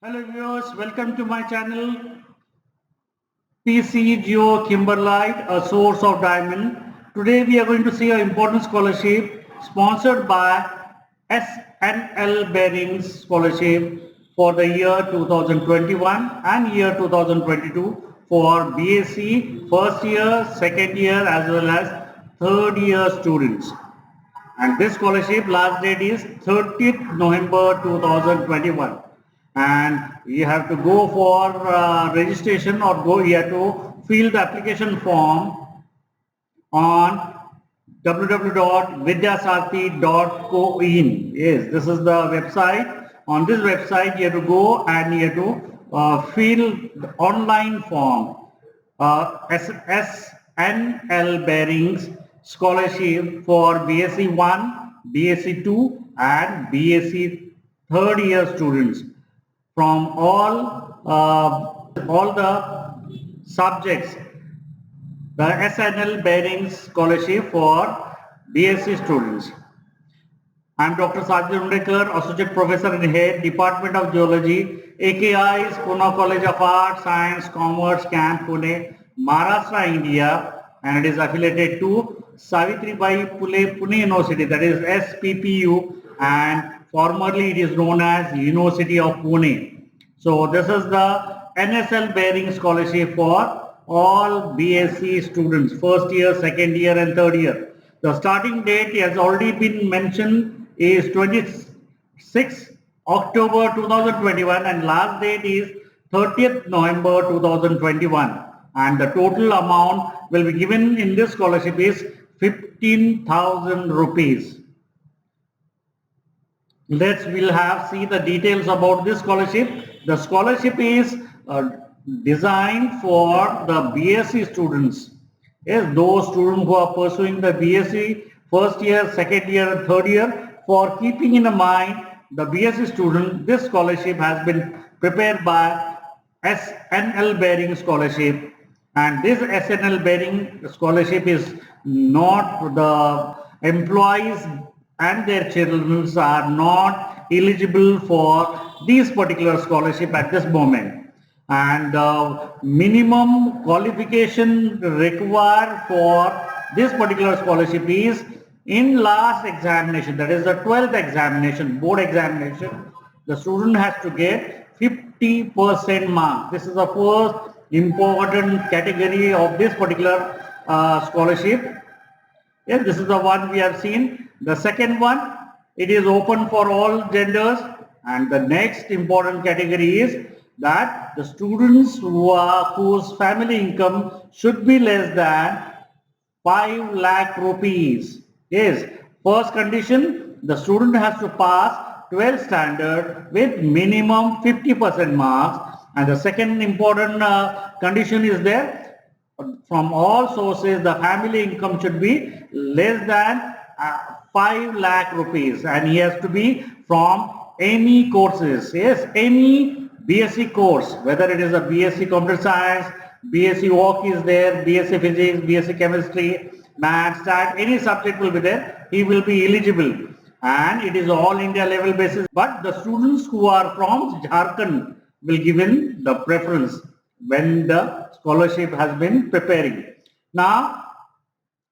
Hello viewers, welcome to my channel PC Geo Kimberlite, a source of diamond. Today we are going to see an important scholarship sponsored by SNL Bearings Scholarship for the year 2021 and year 2022 for BSc first year, second year as well as third year students. And this scholarship last date is 30th November 2021, and you have to go for registration or go here to fill the application form on www.vidyasarthi.co.in. Yes, this is the website. On this website you have to go and you have to fill the online form, SNL Bearings Scholarship for BSc 1, BSc 2 and BSc third year students from all the subjects. The SNL Bearings Scholarship for BSc students. I am Dr. Sajid Undekar, Associate Professor and Head, Department of Geology, AKI's Pune College of Arts, Science, Commerce, Camp, Pune, Maharashtra, India, and it is affiliated to Savitribai Phule Pune University, that is SPPU, and formerly it is known as University of Pune. So this is the NSL Bearing Scholarship for all BSc students, first year, second year and third year. The starting date has already been mentioned is 26 October 2021 and last date is 30th November 2021, and the total amount will be given in this scholarship is 15,000 rupees. We'll see the details about this scholarship. The scholarship is designed for the BSc students. Yes, those students who are pursuing the BSc first year, second year and third year. For keeping in mind the BSc student, this scholarship has been prepared by SNL Bearing Scholarship, and this SNL Bearing Scholarship is not the employees and their children are not eligible for this particular scholarship at this moment, and minimum qualification required for this particular scholarship is in last examination, that is the 12th examination, board examination, the student has to get 50% mark. This is the first important category of this particular scholarship. Yes, this is the one we have seen. The second one, it is open for all genders, and the next important category is that the students whose family income should be less than 5 lakh rupees. Yes, first condition, the student has to pass 12th standard with minimum 50% marks, and the second important condition is there, from all sources the family income should be less than 5 lakh rupees, and he has to be from any courses. Yes, any BSc course, whether it is a BSc Computer Science, BSc Walk is there, BSc Physics, BSc Chemistry, Maths, Stat, any subject will be there, he will be eligible, and it is all India level basis. But the students who are from Jharkhand will given the preference when the scholarship has been preparing. Now,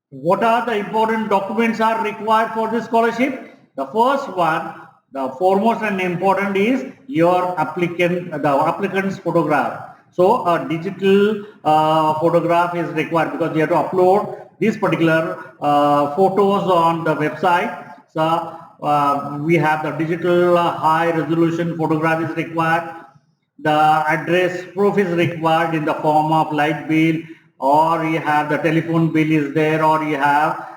what are the important documents are required for this scholarship? The first one, the foremost and important is your applicant's photograph. So a digital photograph is required because you have to upload these particular photos on the website. So we have the digital high resolution photograph is required. The address proof is required in the form of light bill, or you have the telephone bill is there, or you have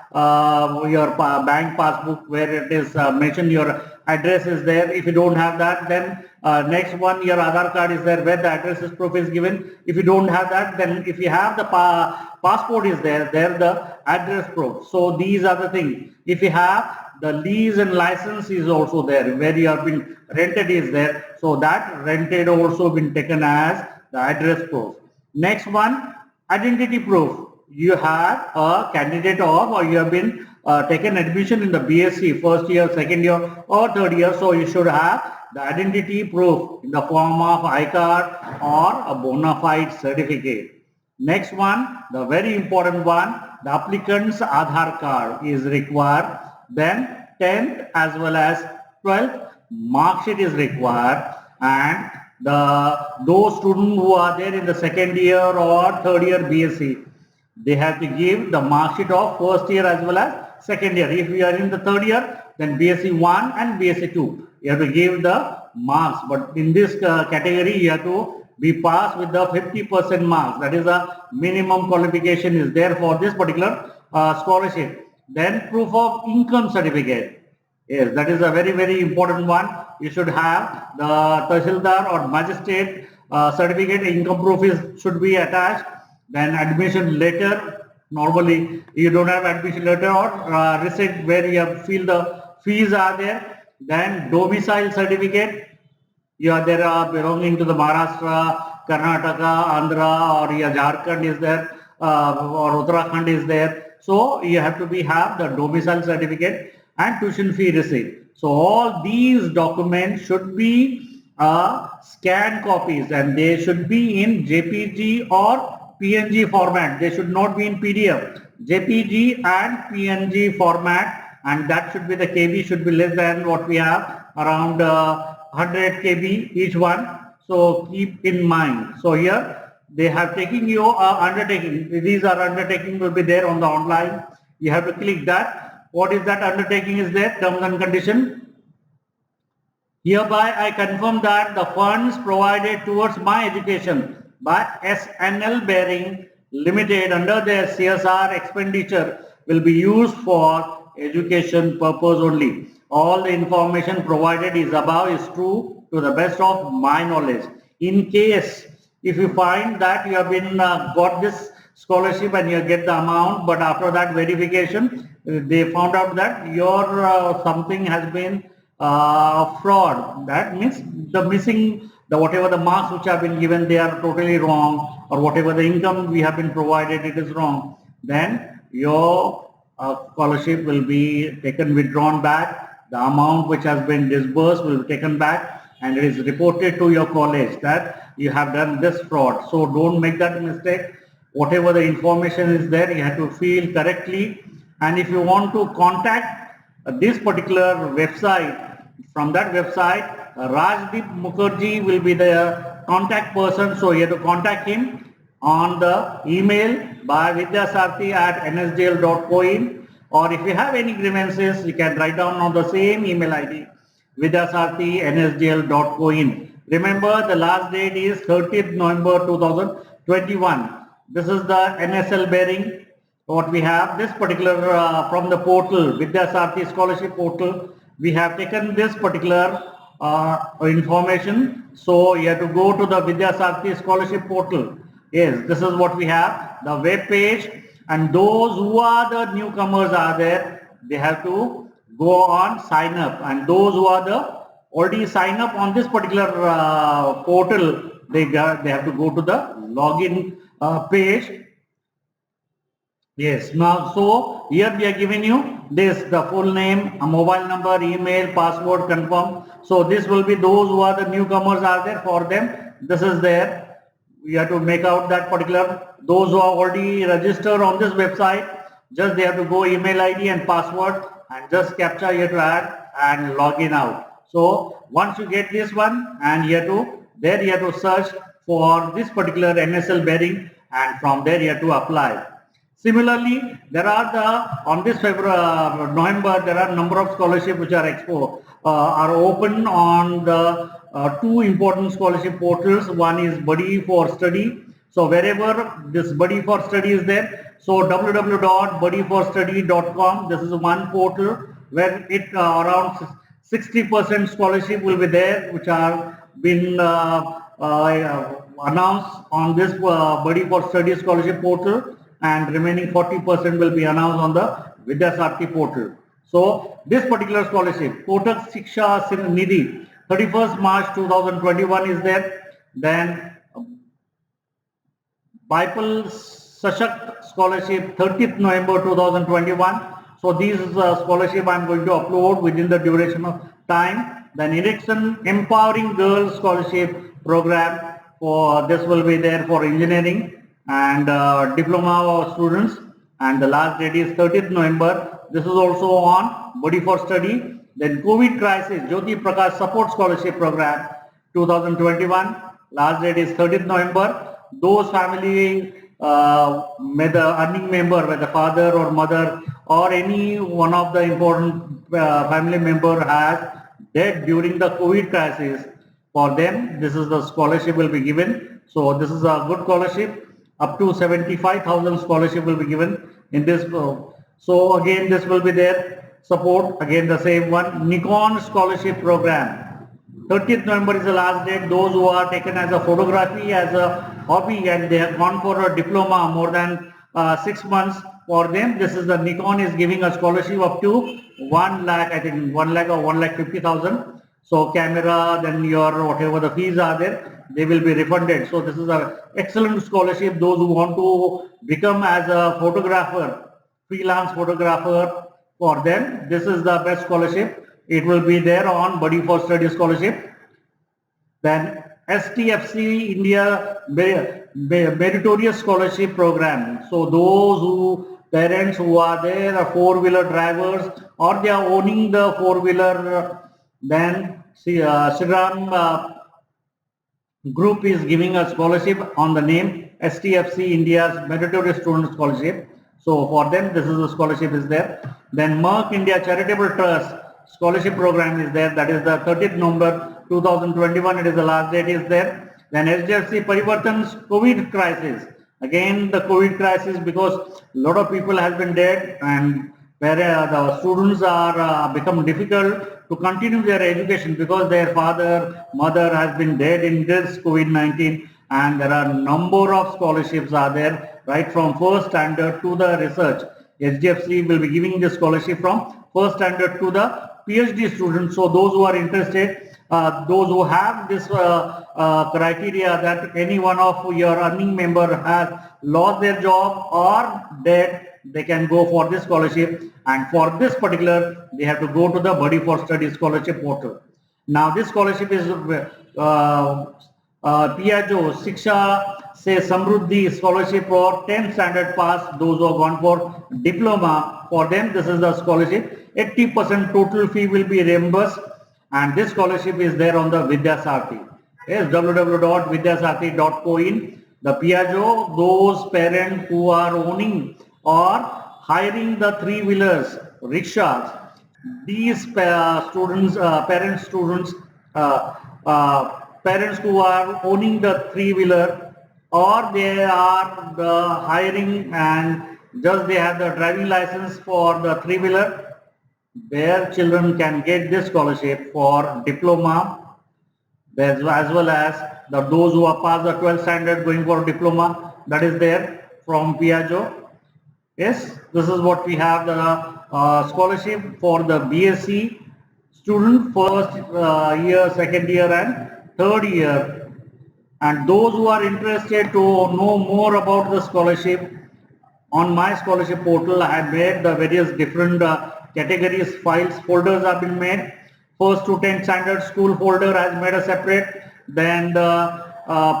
your bank passbook where it is mentioned your address is there. If you don't have that, then next one, your Aadhaar card is there where the address is proof is given. If you don't have that, then if you have the passport is there the address proof. So these are the things. If you have the lease and license is also there, where you have been rented is there, so that rented also been taken as the address proof. Next one, identity proof. You have a candidate of, or you have been taken admission in the BSc first year, second year or third year, so you should have the identity proof in the form of iCard or a bona fide certificate. Next one, the very important one, the applicant's Aadhaar card is required. Then 10th as well as 12th mark sheet is required, and those students who are there in the second year or third year BSc, they have to give the mark sheet of first year as well as second year. If we are in the third year, then BSc 1 and BSc 2, you have to give the marks. But in this category, you have to be passed with the 50% marks. That is a minimum qualification is there for this particular scholarship. Then proof of income certificate. Yes, that is a very, very important one. You should have the Tahsildar or magistrate certificate, income proof should be attached. Then admission letter. Normally, you don't have admission letter or receipt where you have feel the fees are there. Then domicile certificate. You are there belonging to the Maharashtra, Karnataka, Andhra, or Jharkhand is there, or Uttarakhand is there. So you have to have the domicile certificate and tuition fee receipt. So all these documents should be scanned copies, and they should be in JPG or PNG format. They should not be in PDF. JPG and PNG format, and that should be the KB should be less than what we have, around 100 KB each one. So keep in mind. So here they have taken your undertaking. These are undertaking will be there on the online. You have to click that. What is that undertaking is there? Terms and condition. Hereby I confirm that the funds provided towards my education by SNL Bearing Limited under their CSR expenditure will be used for education purpose only. All the information provided is above is true to the best of my knowledge. In case if you find that you have been got this scholarship and you get the amount, but after that verification they found out that your something has been fraud. That means the missing, the whatever the marks which have been given, they are totally wrong, or whatever the income we have been provided, it is wrong. Then your scholarship will be withdrawn back. The amount which has been disbursed will be taken back, and it is reported to your college that you have done this fraud. So don't make that mistake. Whatever the information is there, you have to fill correctly. And if you want to contact this particular website, from that website, Rajdeep Mukherjee will be the contact person. So you have to contact him on the email by vidyasarathi@nsdl.coin, or if you have any grievances, you can write down on the same email ID, vidyasarathi@nsdl.coin. Remember, the last date is 30th November 2021. This is the NSL bearing. What we have, this particular from the portal, Vidyasarathi Scholarship Portal, we have taken this particular information. So you have to go to the Vidyasarathi Scholarship Portal. Yes, this is what we have, the web page, and those who are the newcomers are there, they have to go on sign up, and those who are the already sign up on this particular portal, they have to go to the login page. Yes, now so here we are giving you this, the full name, a mobile number, email, password, confirm. So this will be those who are the newcomers are there, for them this is there. We have to make out that particular, those who are already registered on this website, just they have to go email ID and password and just capture here to add and log in out. So once you get this one, and you have to search for this particular NSL bearing, and from there you have to apply. Similarly, there are on this November, there are number of scholarships which are open on the two important scholarship portals. One is Buddy for Study. So wherever this Buddy for Study is there, so www.buddyforstudy.com, this is one portal where it around 60% scholarship will be there, which are been announced on this Buddy for Study scholarship portal, and remaining 40% will be announced on the Vidyasarathi portal. So this particular scholarship, Kotak Shiksha Nidhi, 31st March 2021 is there. Then Baipal Sashakt Scholarship, 30th November 2021. So these scholarship I am going to upload within the duration of time. Then Ericsson Empowering Girls Scholarship Program, for this will be there for engineering and diploma students, and the last date is 30th November. This is also on Body for Study. Then COVID Crisis Jyoti Prakash Support Scholarship Program 2021. Last date is 30th November. Those family may the earning member, whether father or mother or any one of the important family member has dead during the COVID crisis, for them this is the scholarship will be given. So this is a good scholarship. Up to 75,000 scholarship will be given in this. So again this will be there. Support again the same one. Nikon Scholarship Program. 30th November is the last date. Those who are taken as a photography as a hobby and they have gone for a diploma more than 6 months, for them this is the Nikon is giving a scholarship up to 1 lakh, I think 1 lakh or 1,50,000. So camera, then your whatever the fees are there, they will be refunded. So this is an excellent scholarship. Those who want to become as a photographer, freelance photographer, for them this is the best scholarship. It will be there on Body for Study Scholarship. Then STFC India Meritorious Scholarship Program. So those who parents who are there are four-wheeler drivers or they are owning the four-wheeler, then Shriram Group is giving a scholarship on the name STFC India's Meritorious Student Scholarship. So for them this is the scholarship is there. Then Merck India Charitable Trust Scholarship Program is there. That is the 30th November 2021. It is the last date is there. Then HDFC Parivartan's COVID crisis. Again the COVID crisis, because a lot of people have been dead and where the students are become difficult to continue their education because their father, mother has been dead in this COVID-19, and there are number of scholarships are there right from first standard to the research. HDFC will be giving this scholarship from first standard to the PhD students. So those who are interested, those who have this criteria that any one of your earning member has lost their job or dead, they can go for this scholarship, and for this particular they have to go to the Body for Study Scholarship portal. Now this scholarship is Piaggio Shiksha Se Samruddhi Scholarship for 10th standard pass, those who have gone for diploma, for them this is the scholarship. 80% total fee will be reimbursed, and this scholarship is there on the Vidyasarthi. Yes, www.vidyasarthi.co.in. The Piaggio, those parents who are owning or hiring the three-wheelers, rickshaws, these students, parents who are owning the three-wheeler, or they are the hiring and just they have the driving license for the three-wheeler, their children can get this scholarship for diploma, as well as those who are past the 12th standard going for diploma, that is there from Piaggio. Yes, this is what we have, the scholarship for the BSc student, first year, second year and third year. And those who are interested to know more about the scholarship, on my scholarship portal I have made the various different categories, files, folders have been made. First to 10th standard school folder has made a separate, then the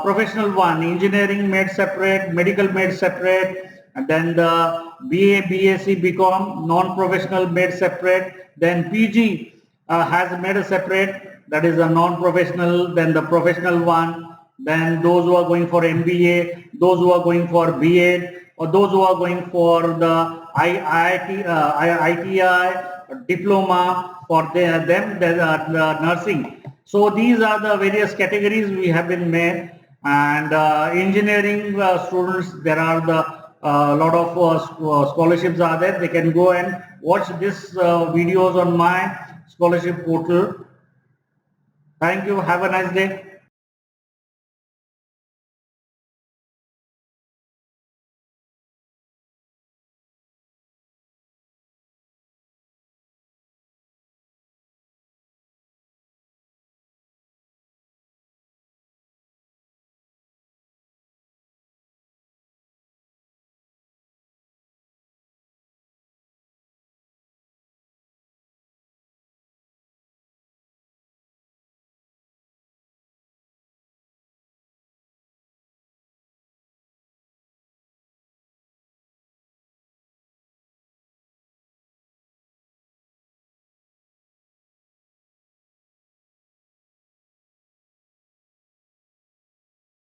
professional one, engineering made separate, medical made separate, and then the BA, BSc, BCom, non-professional made separate, then PG has made a separate, that is a non-professional, then the professional one, then those who are going for MBA, those who are going for BA, or those who are going for the ITI diploma, for them the nursing. So these are the various categories we have been made, and engineering students, there are the lot of scholarships are there. They can go and watch this videos on my scholarship portal. Thank you. Have a nice day.